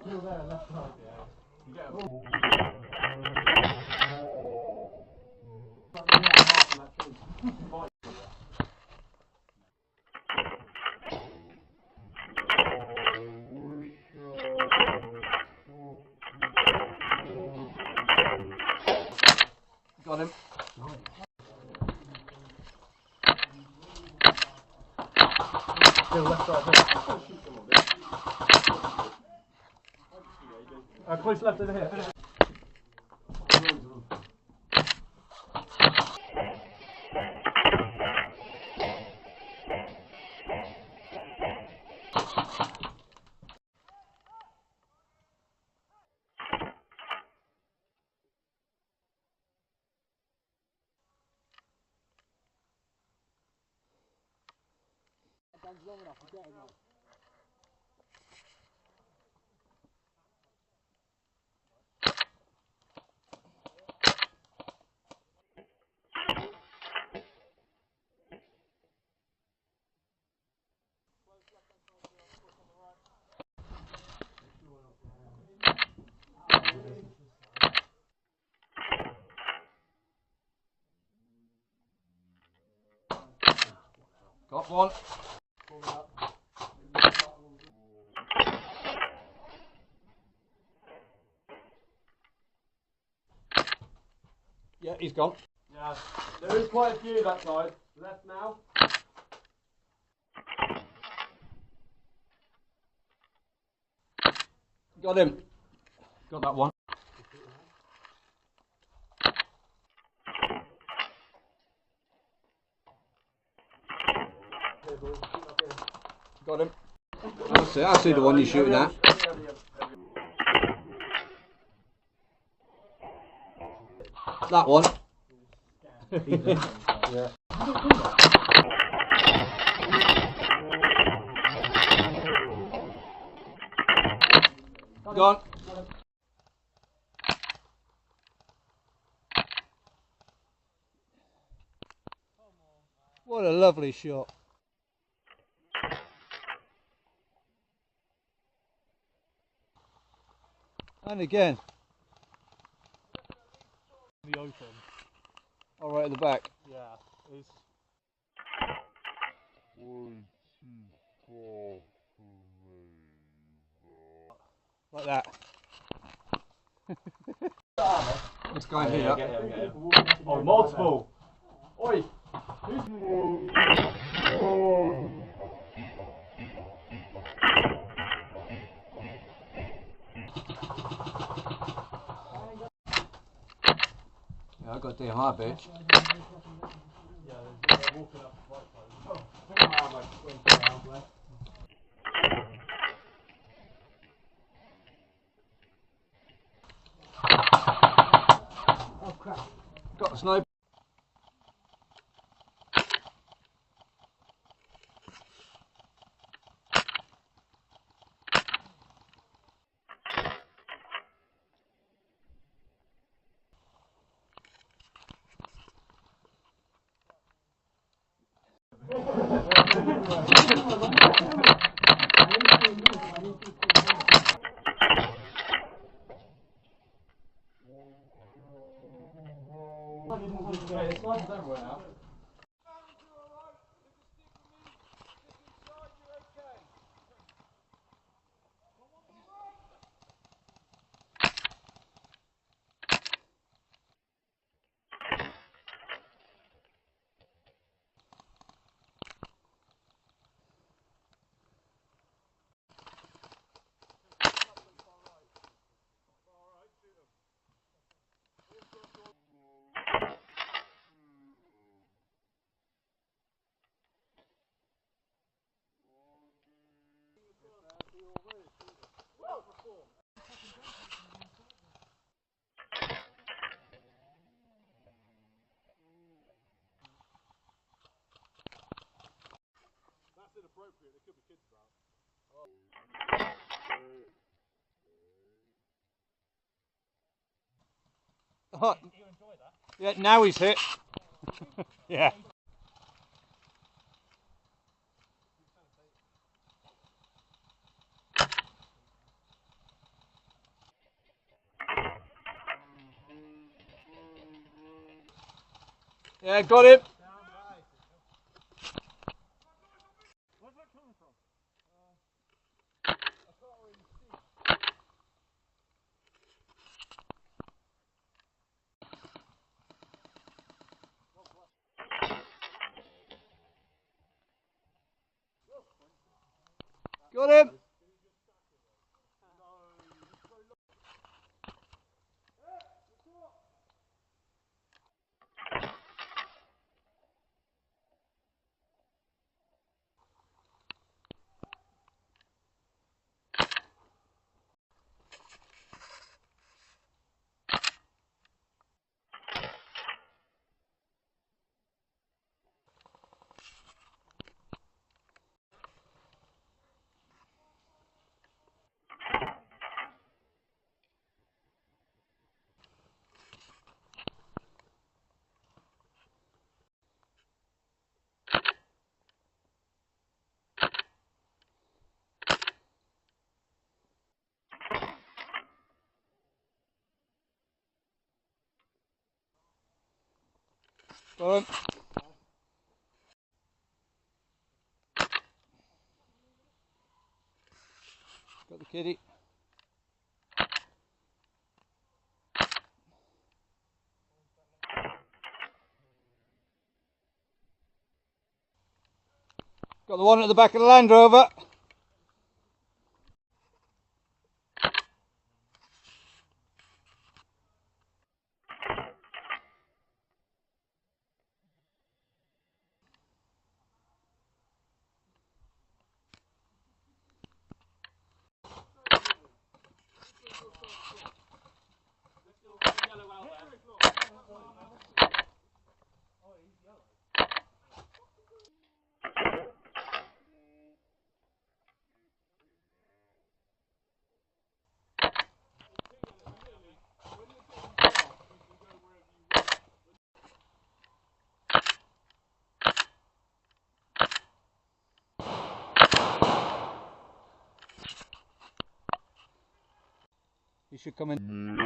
Still there, left side, yeah. You get a ball. Got him. Still left side. Close left over here. Long enough, I'm getting on. Got one. Yeah, he's gone. Yeah, there is quite a few that side. Left now. Got him. Got that one. Got him. I see the one you're shooting at. That one. Yeah. Gone. What a lovely shot. And again. The open. All right at the back. Yeah. It's... Like that. This guy here. Oh, multiple. Oi. Yeah, I got damn hard, bitch. Yeah, they're walking up the right side. Oh, I think I have like 20 rounds left. Oh crap. Got the sniper. It's like everywhere now. That's inappropriate, there could be kids about. Oh, you enjoy that? Yeah, now he's hit. Yeah. Yeah, got him. Where's that coming from? I can't really see. Got him. Got him. Got the kitty. Got the one at the back of the Land Rover. He should come in.